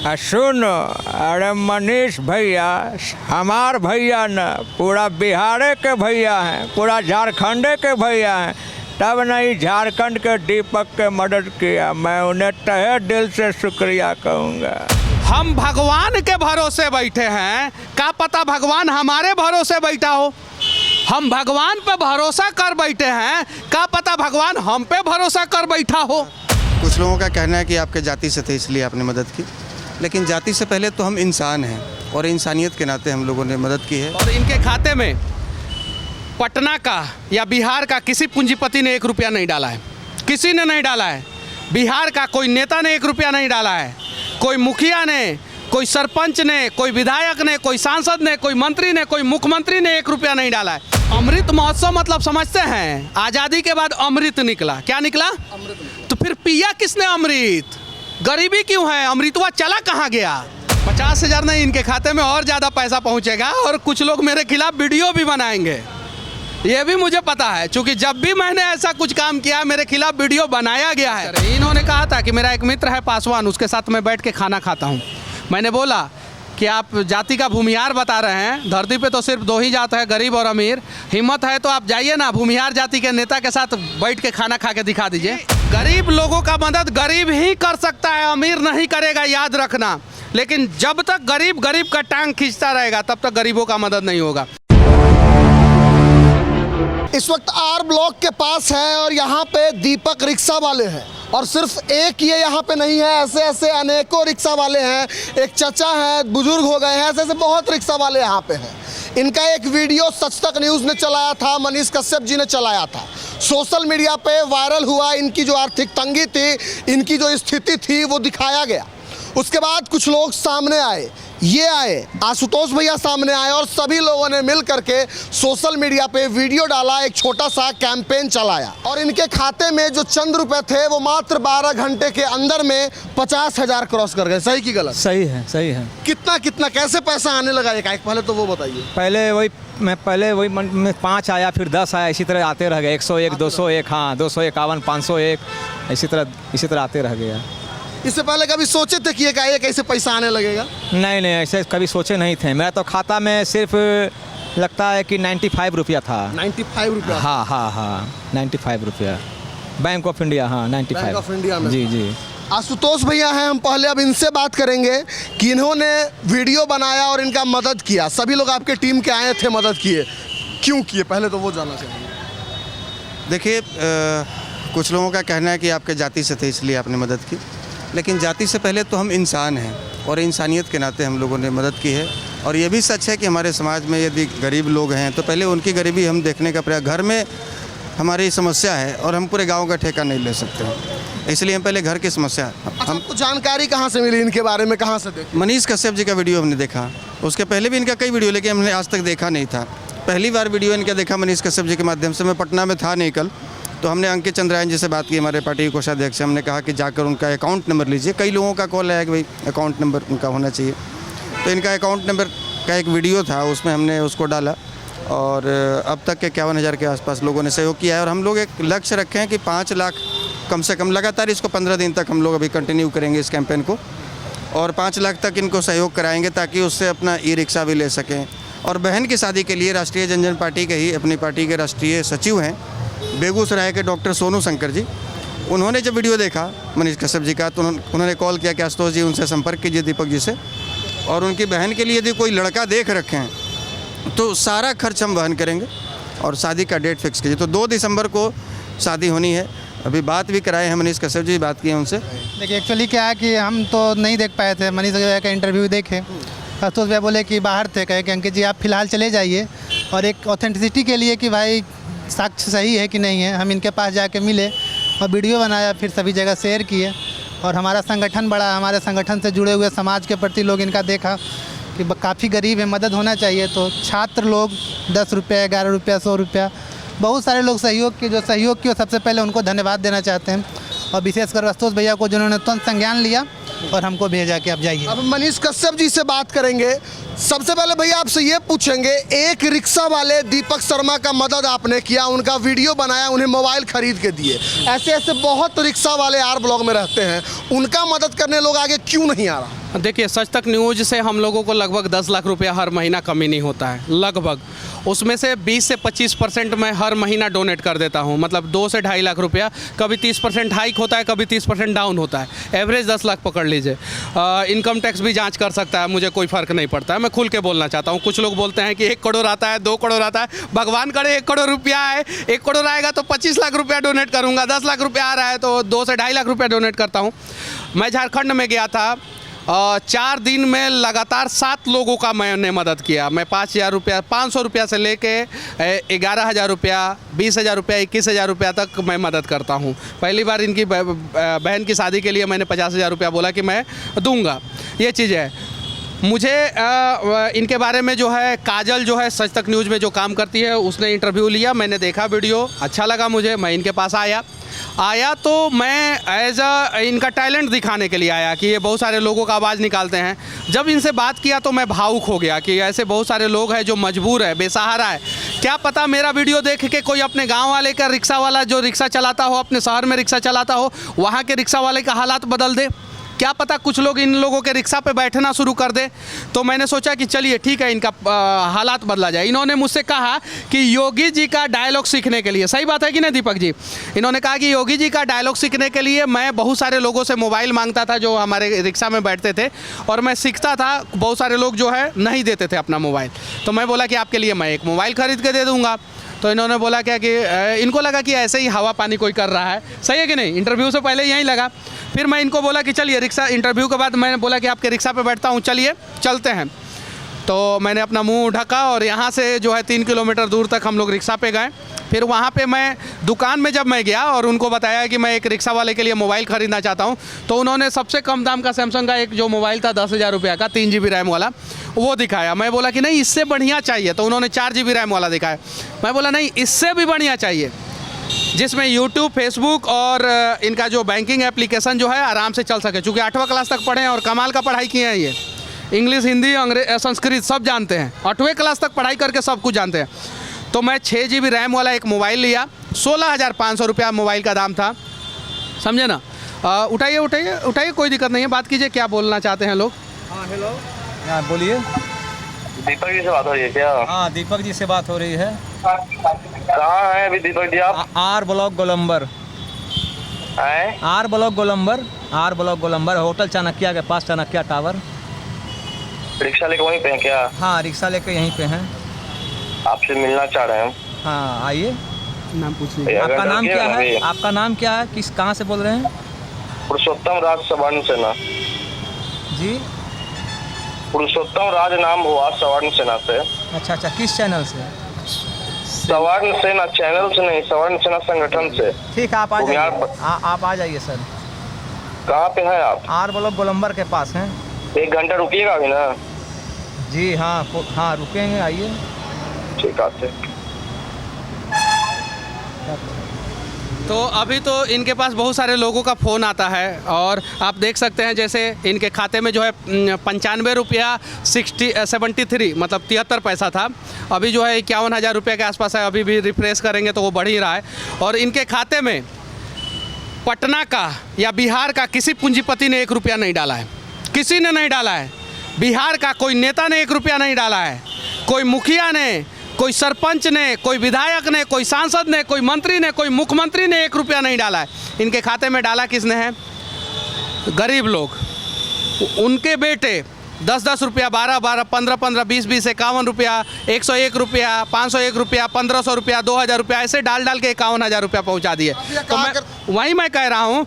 सुनो, अरे मनीष भैया हमार भैया न, पूरा बिहार के भैया हैं, पूरा झारखंड के भैया हैं, तब नहीं झारखंड के दीपक के मदद किया। मैं उन्हें तहे दिल से शुक्रिया कहूँगा। हम भगवान के भरोसे बैठे हैं, क्या पता भगवान हमारे भरोसे बैठा हो। हम भगवान पे भरोसा कर बैठे हैं, क्या पता भगवान हम पे भरोसा कर बैठा हो। कुछ लोगों का कहना है कि आपके जाति से थे इसलिए आपने मदद की, लेकिन जाति से पहले तो हम इंसान हैं और इंसानियत के नाते हम लोगों ने मदद की है। और इनके खाते में पटना का या बिहार का किसी पूंजीपति ने 1 रुपया नहीं डाला है, किसी ने नहीं डाला है। बिहार का कोई नेता ने 1 रुपया नहीं डाला है, कोई मुखिया ने, कोई सरपंच ने, कोई विधायक ने, कोई सांसद ने, कोई मंत्री ने, कोई मुख्यमंत्री ने 1 रुपया नहीं डाला है। अमृत महोत्सव मतलब समझते हैं, आज़ादी के बाद अमृत निकला। क्या निकला? तो फिर पिया किसने अमृत? गरीबी क्यों है? अमृतवा चला कहाँ गया? 50,000 नहीं, इनके खाते में और ज़्यादा पैसा पहुँचेगा और कुछ लोग मेरे खिलाफ वीडियो भी बनाएंगे, ये भी मुझे पता है, क्योंकि जब भी मैंने ऐसा कुछ काम किया मेरे खिलाफ वीडियो बनाया गया है। इन्होंने कहा था कि मेरा एक मित्र है पासवान, उसके साथ मैं बैठ के खाना खाता हूँ। मैंने बोला कि आप जाति का भूमिहार बता रहे हैं, धरती पे तो सिर्फ 2 ही जात है, गरीब और अमीर। हिम्मत है तो आप जाइए ना, भूमिहार जाति के नेता के साथ बैठ के खाना खा के दिखा दीजिए। गरीब लोगों का मदद गरीब ही कर सकता है, अमीर नहीं करेगा, याद रखना। लेकिन जब तक गरीब का टांग खींचता रहेगा तब तक गरीबों का मदद नहीं होगा। इस वक्त आर ब्लॉक के पास है और यहाँ पे दीपक रिक्शा वाले हैं, और सिर्फ एक ये यहाँ पे नहीं है, ऐसे ऐसे अनेकों रिक्शा वाले हैं। एक चचा हैं, बुजुर्ग हो गए हैं, ऐसे ऐसे बहुत रिक्शा वाले यहाँ पे हैं। इनका एक वीडियो सच तक न्यूज़ ने चलाया था, मनीष कश्यप जी ने चलाया था, सोशल मीडिया पे वायरल हुआ। इनकी जो आर्थिक तंगी थी, इनकी जो स्थिति थी, वो दिखाया गया। उसके बाद कुछ लोग सामने आए, ये आए, आशुतोष भैया सामने आए, और सभी लोगों ने मिल करके सोशल मीडिया पे वीडियो डाला, एक छोटा सा कैंपेन चलाया। और इनके खाते में जो चंद रुपए थे वो मात्र 12 घंटे के अंदर में 50,000 क्रॉस कर गए। सही की गलत? सही है, सही है। कितना कैसे पैसा आने लगा एक पहले तो वो बताइए। पहले वही मन में 5 आया, फिर 10 आया, इसी तरह आते रह गए। 101, 201, हाँ 251, 501, इसी तरह आते रह गया। इससे पहले कभी सोचे थे कि ये कैसे पैसा आने लगेगा? नहीं, ऐसे कभी सोचे नहीं थे। मेरा तो खाता में सिर्फ लगता है कि 95 रुपया था। 95 रुपया? हाँ 95 रुपया। बैंक ऑफ इंडिया, हाँ 95। बैंक ऑफ इंडिया में? जी। आशुतोष भैया हैं, हम पहले अब इनसे बात करेंगे कि इन्होंने वीडियो बनाया और इनका मदद किया। सभी लोग आपके टीम के आए थे, मदद किए, क्यों किए? पहले तो वो जानना चाहिए। देखिए, कुछ लोगों का कहना है कि आपके जाति से थे इसलिए आपने मदद की, लेकिन जाति से पहले तो हम इंसान हैं और इंसानियत के नाते हम लोगों ने मदद की है। और ये भी सच है कि हमारे समाज में यदि गरीब लोग हैं तो पहले उनकी गरीबी हम देखने का प्रयास। घर में हमारी समस्या है और हम पूरे गांव का ठेका नहीं ले सकते हैं, इसलिए हम पहले घर की समस्या। हमको जानकारी कहाँ से मिली इनके बारे में, कहाँ से देखी? मनीष कश्यप जी का वीडियो हमने देखा, उसके पहले भी इनका कई वीडियो, लेकिन हमने आज तक देखा नहीं था। पहली बार वीडियो इनका देखा मनीष कश्यप जी के माध्यम से। मैं पटना में था नहीं कल, तो हमने अंकित चंद्रायन जी से बात की, हमारे पार्टी के कोषाध्यक्ष। हमने कहा कि जाकर उनका अकाउंट नंबर लीजिए। कई लोगों का कॉल आया कि भाई अकाउंट नंबर उनका होना चाहिए, तो इनका अकाउंट नंबर का एक वीडियो था, उसमें हमने उसको डाला और अब तक के 51,000 के आसपास लोगों ने सहयोग किया है। और हम लोग एक लक्ष्य रखे हैं कि 5 लाख कम से कम लगातार, इसको 15 दिन तक हम लोग अभी कंटिन्यू करेंगे इस कैंपेन को, और 5 लाख तक इनको सहयोग कराएंगे ताकि उससे अपना ई-रिक्शा भी ले सकें। और बहन की शादी के लिए राष्ट्रीय जनजन पार्टी के ही अपनी पार्टी के राष्ट्रीय सचिव हैं बेगूसराय के डॉक्टर सोनू शंकर जी, उन्होंने जब वीडियो देखा मनीष कश्यप जी का, तो उन्होंने कॉल किया कि आशुतोष जी उनसे संपर्क कीजिए दीपक जी से, और उनकी बहन के लिए यदि कोई लड़का देख रखे हैं तो सारा खर्च हम वहन करेंगे और शादी का डेट फिक्स कीजिए। तो 2 दिसंबर को शादी होनी है। अभी बात भी कराए हैं मनीष कश्यप जी, बात की है उनसे। देखिए एक्चुअली क्या है कि हम तो नहीं देख पाए थे, मनीष भैया का इंटरव्यू देखे, आशुतोष भैया बोले कि बाहर थे, कहे कि अंकित जी आप फिलहाल चले जाइए, और एक ऑथेंटिसिटी के लिए कि भाई साक्ष्य सही है कि नहीं है, हम इनके पास जाके मिले और वीडियो बनाया, फिर सभी जगह शेयर किए। और हमारा संगठन बड़ा, हमारे संगठन से जुड़े हुए समाज के प्रति लोग इनका देखा कि काफ़ी गरीब है, मदद होना चाहिए, तो छात्र लोग 10 रुपये, 11 रुपया, 100 रुपया, बहुत सारे लोग सहयोग किए, सबसे पहले उनको धन्यवाद देना चाहते हैं। और विशेषकर आशुतोष भैया को जिन्होंने तुरंत संज्ञान लिया और हमको भेजा कि आप जाइए। अब मनीष कश्यप जी से बात करेंगे। सबसे पहले भैया आपसे ये पूछेंगे, एक रिक्शा वाले दीपक शर्मा का मदद आपने किया, उनका वीडियो बनाया, उन्हें मोबाइल खरीद के दिए। ऐसे ऐसे बहुत रिक्शा वाले आर ब्लॉक में रहते हैं, उनका मदद करने लोग आगे क्यों नहीं आ रहा? देखिए, सच तक न्यूज़ से हम लोगों को लगभग 10 लाख रुपया हर महीना कमी नहीं होता है, लगभग। उसमें से 20 से 25% मैं हर महीना डोनेट कर देता हूं, मतलब 2 से 2.5 लाख रुपया। कभी 30% हाइक होता है, कभी 30% डाउन होता है, एवरेज 10 लाख पकड़ लीजिए। इनकम टैक्स भी जांच कर सकता है, मुझे कोई फ़र्क नहीं पड़ता है, मैं खुल के बोलना चाहता हूं। कुछ लोग बोलते हैं कि 1 करोड़ आता है, 2 करोड़ आता है, भगवान करे 1 करोड़ रुपया आए। 1 करोड़ आएगा तो 25 लाख रुपया डोनेट करूँगा, 10 लाख रुपया आ रहा है तो 2 से 2.5 लाख रुपया डोनेट करता हूँ। मैं झारखंड में गया था, 4 दिन में लगातार 7 लोगों का मैंने मदद किया। मैं 5,000 रुपया, 500 रुपया से लेके 11,000 रुपया, 20,000 रुपया, 21,000 रुपया तक मैं मदद करता हूं। पहली बार इनकी बहन की शादी के लिए मैंने 50,000 रुपया बोला कि मैं दूंगा। ये चीज़ है। मुझे इनके बारे में जो है, काजल जो है सच तक न्यूज़ में जो काम करती है, उसने इंटरव्यू लिया, मैंने देखा वीडियो, अच्छा लगा मुझे। मैं इनके पास आया तो मैं एज इनका टैलेंट दिखाने के लिए आया कि ये बहुत सारे लोगों का आवाज़ निकालते हैं। जब इनसे बात किया तो मैं भावुक हो गया कि ऐसे बहुत सारे लोग हैं जो मजबूर है, बेसहारा है। क्या पता मेरा वीडियो देख के कोई अपने गांव वाले का रिक्शा वाला जो रिक्शा चलाता हो, अपने शहर में रिक्शा चलाता हो, वहाँ के रिक्शा वाले का हालात बदल दे। क्या पता कुछ लोग इन लोगों के रिक्शा पे बैठना शुरू कर दे। तो मैंने सोचा कि चलिए ठीक है, इनका हालात बदला जाए। इन्होंने मुझसे कहा कि योगी जी का डायलॉग सीखने के लिए, सही बात है कि नहीं दीपक जी? इन्होंने कहा कि योगी जी का डायलॉग सीखने के लिए मैं बहुत सारे लोगों से मोबाइल मांगता था जो हमारे रिक्शा में बैठते थे, और मैं सीखता था। बहुत सारे लोग जो है नहीं देते थे अपना मोबाइल, तो मैं बोला कि आपके लिए मैं एक मोबाइल खरीद के दे दूँगा। तो इन्होंने बोला क्या कि इनको लगा कि ऐसे ही हवा पानी कोई कर रहा है, सही है कि नहीं? इंटरव्यू से पहले यही लगा। फिर मैं इनको बोला कि चलिए रिक्शा, इंटरव्यू के बाद मैंने बोला कि आपके रिक्शा पे बैठता हूँ, चलिए चलते हैं। तो मैंने अपना मुंह ढका और यहाँ से जो है 3 किलोमीटर दूर तक हम लोग रिक्शा पे गए। फिर वहाँ पे मैं दुकान में जब मैं गया और उनको बताया कि मैं एक रिक्शा वाले के लिए मोबाइल ख़रीदना चाहता हूँ, तो उन्होंने सबसे कम दाम का सैमसंग का एक जो मोबाइल था 10,000 रुपये का, 3 GB रैम वाला, वो दिखाया। मैं बोला कि नहीं इससे बढ़िया चाहिए, तो उन्होंने 4 GB रैम वाला दिखाया। मैं बोला नहीं इससे भी बढ़िया चाहिए, जिसमें यूट्यूब, फेसबुक और इनका जो बैंकिंग एप्लीकेशन जो है आराम से चल सके। चूँकि 8वां क्लास तक पढ़े हैं और कमाल का पढ़ाई किए हैं, ये इंग्लिश, हिंदी, संस्कृत सब जानते हैं, 8वें क्लास तक पढ़ाई करके सब कुछ जानते हैं। तो मैं 6 GB रैम वाला एक मोबाइल लिया, 16,500 रुपया मोबाइल का दाम था, समझे ना? उठाइए उठाइए उठाइए, कोई दिक्कत नहीं है, बात कीजिए, क्या बोलना चाहते हैं लोग? हाँ हेलो, हाँ बोलिए। दीपक जी से बात हो रही है क्या? हाँ दीपक जी से बात हो रही है। कहाँ हैं अभी दीपक जी आप? आर ब्लॉक गोलंबर, हैं? आर ब्लॉक गोलंबर, होटल चाणक्य के पास, चाणक्य टावर। रिक्शा लेके वहीं पे हैं क्या? हाँ रिक्शा लेके यहीं पे हैं। आपसे मिलना चाह रहे हैं। हाँ आइए। नाम पूछ लीजिए। आपका नाम क्या है? अभी आपका नाम क्या है? किस, कहाँ से बोल रहे हैं? पुरुषोत्तम राज सवर्ण सेना। जी पुरुषोत्तम राज नाम हुआ, सवर्ण सेना से। अच्छा अच्छा, किस चैनल से? सवर्ण सेना चैनल से नहीं, सवर्ण सेना संगठन से। ठीक है, आप आ बुनियाद जाइए। पर। आप आ जाइए सर। कहाँ पे हैं आप? आर ब्लॉक गोलंबर के पास हैं। 1 घंटा रुकिएगा अभी ना? जी हाँ हाँ रुकेंगे, आइए। ठीक आते। तो अभी तो इनके पास बहुत सारे लोगों का फ़ोन आता है और आप देख सकते हैं जैसे इनके खाते में जो है 95 रुपया 73 मतलब 73 पैसा था, अभी जो है 51,000 रुपये के आसपास है। अभी भी रिफ्रेश करेंगे तो वो बढ़ ही रहा है। और इनके खाते में पटना का या बिहार का किसी पूंजीपति ने 1 रुपया नहीं डाला है, किसी ने नहीं डाला है। बिहार का कोई नेता ने 1 रुपया नहीं डाला है, कोई मुखिया ने, कोई सरपंच ने, कोई विधायक ने, कोई सांसद ने, कोई मंत्री ने, कोई मुख्यमंत्री ने 1 रुपया नहीं डाला है। इनके खाते में डाला किसने है? गरीब लोग, उनके बेटे 10-10 रुपया, 12-12, 15-15, 20-20, 51 रुपया, 101 रुपया, 501 रुपया, 1500 रुपया, 2000 रुपया, ऐसे डाल डाल के 51,000 रुपया पहुँचा दिए। तो वही मैं कह रहा हूँ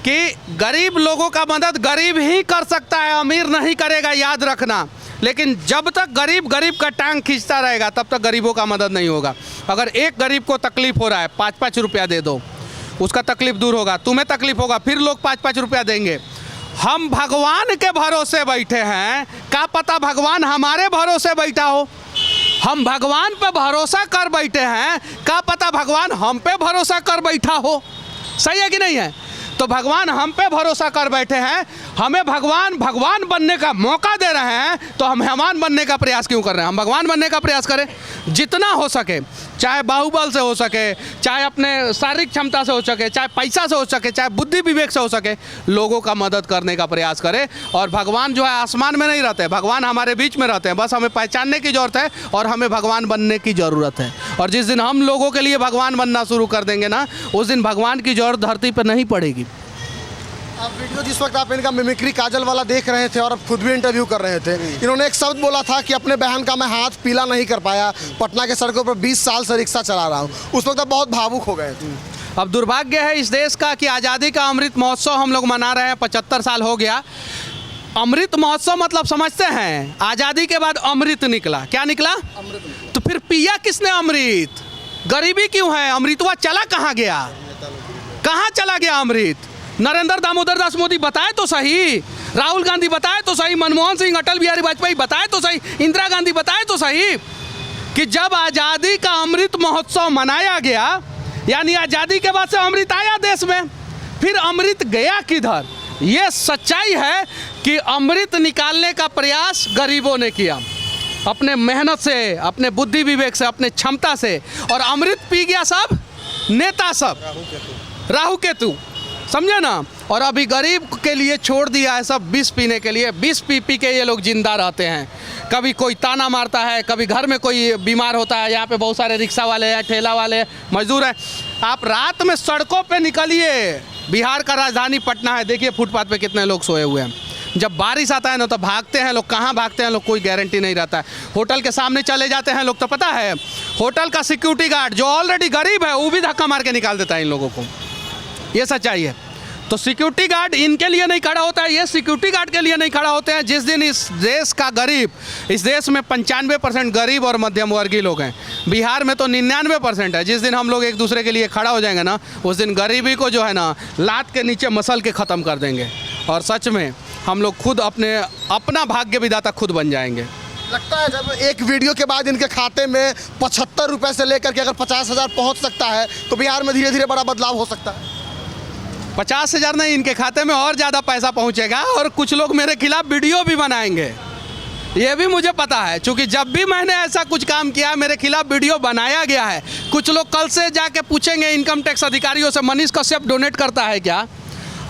कि गरीब लोगों का मदद गरीब ही कर सकता है, अमीर नहीं करेगा, याद रखना। लेकिन जब तक गरीब का टांग खींचता रहेगा तब तक गरीबों का मदद नहीं होगा। अगर एक गरीब को तकलीफ हो रहा है, 5-5 रुपया दे दो, उसका तकलीफ दूर होगा, तुम्हें तकलीफ होगा, फिर लोग 5-5 रुपया देंगे। हम भगवान के भरोसे बैठे हैं, क्या पता भगवान हमारे भरोसे बैठा हो। हम भगवान पे भरोसा कर बैठे हैं, क्या पता भगवान हम पे भरोसा कर बैठा हो। सही है कि नहीं है? तो भगवान हम पे भरोसा कर बैठे हैं, हमें भगवान बनने का मौका दे रहे हैं, तो हम मेहमान बनने का प्रयास क्यों कर रहे हैं? हम भगवान बनने का प्रयास करें जितना हो सके, चाहे बाहुबल से हो सके, चाहे अपने शारीरिक क्षमता से हो सके, चाहे पैसा से हो सके, चाहे बुद्धि विवेक से हो सके, लोगों का मदद करने का प्रयास करें। और भगवान जो है आसमान में नहीं रहते, भगवान हमारे बीच में रहते हैं, बस हमें पहचानने की ज़रूरत है और हमें भगवान बनने की ज़रूरत है। और जिस दिन हम लोगों के लिए भगवान बनना शुरू कर देंगे ना, उस दिन भगवान की ज़रूरत धरती पर नहीं पड़ेगी। अब वीडियो जिस वक्त आप इनका मिमिक्री काजल वाला देख रहे थे और अब खुद भी इंटरव्यू कर रहे थे, इन्होंने एक शब्द बोला था कि अपने बहन का मैं हाथ पीला नहीं कर पाया, पटना के सड़कों पर 20 साल से रिक्शा चला रहा हूँ। उस वक्त आप बहुत भावुक हो गए थे। अब दुर्भाग्य है इस देश का कि आज़ादी का अमृत महोत्सव हम लोग मना रहे हैं, 75 साल हो गया। अमृत महोत्सव मतलब समझते हैं, आज़ादी के बाद अमृत निकला, क्या निकला? अमृत। तो फिर पिया किसने अमृत? गरीबी क्यों है? अमृतवा चला कहाँ गया? कहाँ चला गया अमृत? नरेंद्र दामोदर दास मोदी बताए तो सही, राहुल गांधी बताए तो सही, मनमोहन सिंह, अटल बिहारी वाजपेयी बताए तो सही, इंदिरा गांधी बताए तो सही कि जब आज़ादी का अमृत महोत्सव मनाया गया, यानी आज़ादी के बाद से अमृत आया देश में, फिर अमृत गया किधर? ये सच्चाई है कि अमृत निकालने का प्रयास गरीबों ने किया, अपने मेहनत से, अपने बुद्धि विवेक से, अपने क्षमता से, और अमृत पी गया सब नेता, सब राहु केतु, समझे ना। और अभी गरीब के लिए छोड़ दिया है सब विष पीने के लिए। विष पी पी के ये लोग जिंदा रहते हैं। कभी कोई ताना मारता है, कभी घर में कोई बीमार होता है। यहाँ पे बहुत सारे रिक्शा वाले हैं, ठेला वाले मजदूर हैं। आप रात में सड़कों पे निकलिए, बिहार का राजधानी पटना है, देखिए फुटपाथ पे कितने लोग सोए हुए हैं। जब बारिश आता है ना तो भागते हैं लोग, कहाँ भागते हैं लोग कोई गारंटी नहीं रहता है। होटल के सामने चले जाते हैं लोग तो पता है, होटल का सिक्योरिटी गार्ड जो ऑलरेडी गरीब है वो भी धक्का मार के निकाल देता है इन लोगों को। ये सच्चाई है। तो सिक्योरिटी गार्ड इनके लिए नहीं खड़ा होता है, ये सिक्योरिटी गार्ड के लिए नहीं खड़ा होते हैं। जिस दिन इस देश का गरीब, इस देश में 95% गरीब और मध्यम वर्गीय लोग हैं, बिहार में तो 99% है। जिस दिन हम लोग एक दूसरे के लिए खड़ा हो जाएंगे ना, उस दिन गरीबी को जो है ना लात के नीचे मसल के ख़त्म कर देंगे और सच में हम लोग खुद अपना भाग्य विधाता खुद बन जाएंगे। लगता है जब एक वीडियो के बाद इनके खाते में 75 रुपये से लेकर के अगर 50,000 पहुँच सकता है तो बिहार में धीरे धीरे बड़ा बदलाव हो सकता है। 50,000 नहीं, इनके खाते में और ज़्यादा पैसा पहुंचेगा और कुछ लोग मेरे खिलाफ वीडियो भी बनाएंगे। ये भी मुझे पता है, क्योंकि जब भी मैंने ऐसा कुछ काम किया है मेरे खिलाफ वीडियो बनाया गया है। कुछ लोग कल से जाके पूछेंगे इनकम टैक्स अधिकारियों से, मनीष कश्यप डोनेट करता है क्या?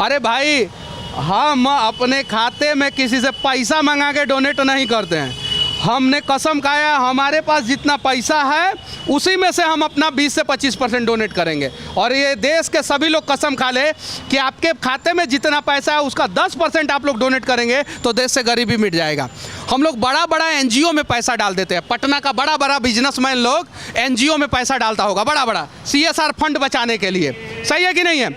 अरे भाई, हम अपने खाते में किसी से पैसा मंगा के डोनेट नहीं करते हैं। हमने कसम खाया, हमारे पास जितना पैसा है उसी में से हम अपना 20 से 25% डोनेट करेंगे। और ये देश के सभी लोग कसम खा ले कि आपके खाते में जितना पैसा है उसका 10% आप लोग डोनेट करेंगे तो देश से गरीबी मिट जाएगा। हम लोग बड़ा बड़ा NGO में पैसा डाल देते हैं। पटना का बड़ा बड़ा बिजनेसमैन लोग NGO में पैसा डालता होगा, बड़ा बड़ा CSR फंड बचाने के लिए। सही है कि नहीं है?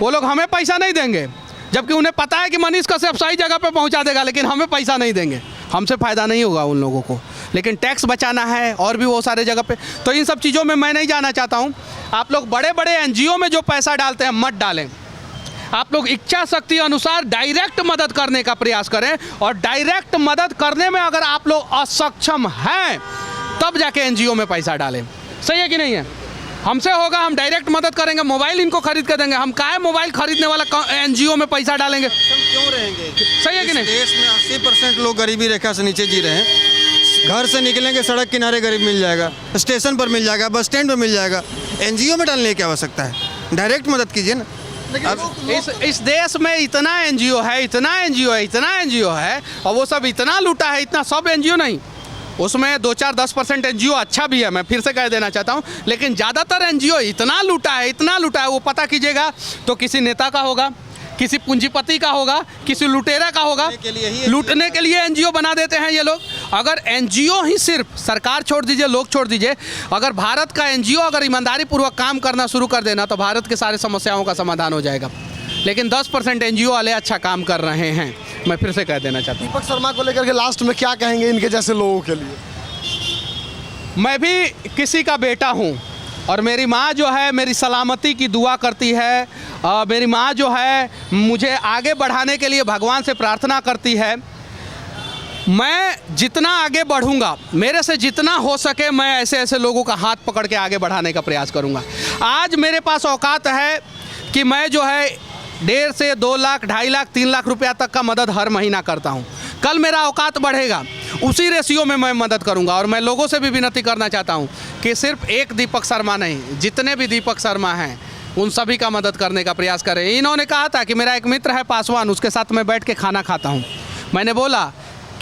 वो लोग हमें पैसा नहीं देंगे, जबकि उन्हें पता है कि मनीष कश्यप सही जगह पे पहुंचा देगा, लेकिन हमें पैसा नहीं देंगे। हमसे फ़ायदा नहीं होगा उन लोगों को, लेकिन टैक्स बचाना है और भी वो सारे जगह पे। तो इन सब चीज़ों में मैं नहीं जाना चाहता हूँ। आप लोग बड़े बड़े NGO में जो पैसा डालते हैं मत डालें। आप लोग इच्छा शक्ति अनुसार डायरेक्ट मदद करने का प्रयास करें, और डायरेक्ट मदद करने में अगर आप लोग असक्षम हैं तब जाके NGO में पैसा डालें। सही है कि नहीं है? हमसे होगा, हम डायरेक्ट मदद करेंगे, मोबाइल इनको खरीद के देंगे। हम काहे मोबाइल खरीदने वाला NGO में पैसा डालेंगे? क्यों रहेंगे? सही है कि नहीं? देश में 80% लोग गरीबी रेखा से नीचे जी रहे हैं। घर से निकलेंगे सड़क किनारे गरीब मिल जाएगा, स्टेशन पर मिल जाएगा, बस स्टैंड पर मिल जाएगा। NGO में डालने की क्या आवश्यकता है? डायरेक्ट मदद कीजिए ना। अब इस देश में इतना NGO है, इतना NGO है, और वो सब इतना लूटा है, इतना सब NGO नहीं, उसमें 2-4-10% NGO अच्छा भी है, मैं फिर से कह देना चाहता हूँ। लेकिन ज़्यादातर NGO इतना लूटा है, वो पता कीजिएगा तो किसी नेता का होगा, किसी पूंजीपति का होगा, किसी लुटेरा का होगा। लूटने के लिए NGO बना देते हैं ये लोग। अगर NGO ही सिर्फ, सरकार छोड़ दीजिए, लोग छोड़ दीजिए, अगर भारत का NGO अगर ईमानदारी पूर्वक काम करना शुरू कर देना तो भारत के सारे समस्याओं का समाधान हो जाएगा। लेकिन 10% NGO वाले अच्छा काम कर रहे हैं, मैं फिर से कह देना चाहता हूँ। दीपक शर्मा को लेकर के लास्ट में क्या कहेंगे इनके जैसे लोगों के लिए? मैं भी किसी का बेटा हूँ और मेरी माँ जो है मेरी सलामती की दुआ करती है। मेरी माँ जो है मुझे आगे बढ़ाने के लिए भगवान से प्रार्थना करती है। मैं जितना आगे बढ़ूंगा, मेरे से जितना हो सके मैं ऐसे ऐसे लोगों का हाथ पकड़ के आगे बढ़ाने का प्रयास करूंगा। आज मेरे पास औकात है कि मैं जो है 1.5 से 2 लाख, 2.5 लाख, 3 लाख रुपया तक का मदद हर महीना करता हूँ। कल मेरा औकात बढ़ेगा, उसी रेशियो में मैं मदद करूँगा। और मैं लोगों से भी विनती करना चाहता हूँ कि सिर्फ एक दीपक शर्मा नहीं, जितने भी दीपक शर्मा हैं उन सभी का मदद करने का प्रयास करें। इन्होंने कहा था कि मेरा एक मित्र है पासवान, उसके साथ मैं बैठ के खाना खाता हूँ। मैंने बोला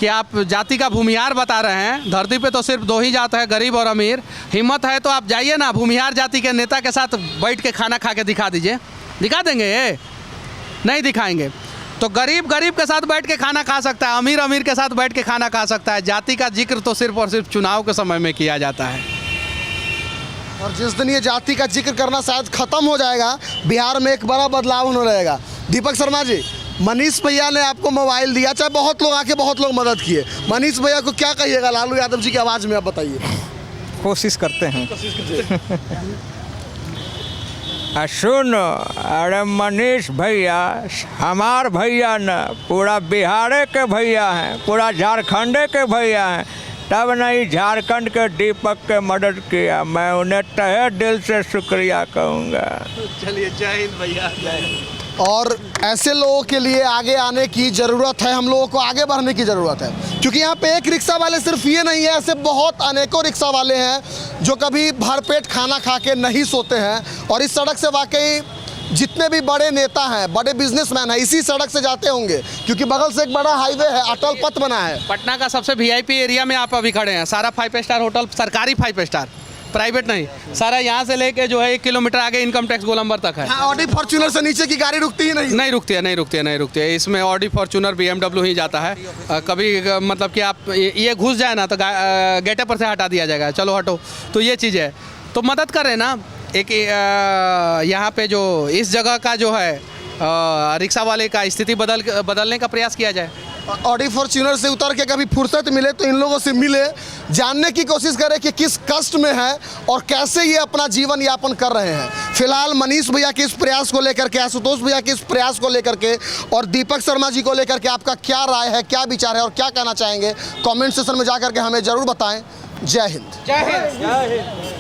कि आप जाति का भूमिहार बता रहे हैं, धरती पे तो सिर्फ 2 ही जात है, गरीब और अमीर। हिम्मत है तो आप जाइए ना, भूमिहार जाति के नेता के साथ बैठ के खाना खा के दिखा दीजिए। दिखा देंगे ये? नहीं दिखाएंगे। तो गरीब गरीब के साथ बैठ के खाना खा सकता है, अमीर अमीर के साथ बैठ के खाना खा सकता है। जाति का जिक्र तो सिर्फ और सिर्फ चुनाव के समय में किया जाता है। और जिस दिन ये जाति का जिक्र करना शायद खत्म हो जाएगा, बिहार में एक बड़ा बदलाव होने रहेगा। दीपक शर्मा जी, मनीष भैया ने आपको मोबाइल दिया, चाहे बहुत लोग आके बहुत लोग मदद किए, मनीष भैया को क्या कहिएगा लालू यादव जी की आवाज़ में, आप बताइए। कोशिश करते हैं। सुन, अरे मनीष भैया हमार भैया न, पूरा बिहार के भैया हैं, पूरा झारखंड के भैया हैं। तब नहीं झारखंड के दीपक के मदद किया, मैं उन्हें तहे दिल से शुक्रिया कहूँगा। चलिए, जय हिंद भैया। और ऐसे लोगों के लिए आगे आने की ज़रूरत है, हम लोगों को आगे बढ़ने की ज़रूरत है। क्योंकि यहाँ पे एक रिक्शा वाले सिर्फ ये नहीं है, ऐसे बहुत अनेकों रिक्शा वाले हैं जो कभी भरपेट खाना खा के नहीं सोते हैं। और इस सड़क से वाकई जितने भी बड़े नेता हैं, बड़े बिजनेसमैन हैं, इसी सड़क से जाते होंगे, क्योंकि बगल से एक बड़ा हाईवे है, अटल पथ बना है। पटना का सबसे VIP एरिया में आप अभी खड़े हैं। सारा 5 स्टार होटल, सरकारी 5 स्टार, प्राइवेट नहीं, सारा यहाँ से लेके जो है 1 किलोमीटर आगे इनकम टैक्स गोलंबर तक है। ऑडी फॉर्च्यूनर से नीचे की गाड़ी रुकती ही नहीं। नहीं रुकती है। इसमें ऑडी फॉर्च्यूनर BMW ही जाता है। कभी मतलब कि आप ये घुस जाए ना तो गेटे पर से हटा दिया जाएगा, चलो हटो। तो ये चीज़ है, तो मदद करें ना। एक यहाँ पे जो इस जगह का जो है रिक्शा वाले का स्थिति बदलने का प्रयास किया जाए। ऑडी फॉर्च्यूनर से उतर के कभी फुर्सत मिले तो इन लोगों से मिले, जानने की कोशिश करें कि किस कष्ट में है और कैसे ये अपना जीवन यापन कर रहे हैं। फिलहाल मनीष भैया के इस प्रयास को लेकर के, आशुतोष भैया के इस प्रयास को लेकर के और दीपक शर्मा जी को लेकर के आपका क्या राय है, क्या विचार है और क्या कहना चाहेंगे, कमेंट सेक्शन में जाकर के हमें ज़रूर बताएं। जय हिंद। जय हिंद।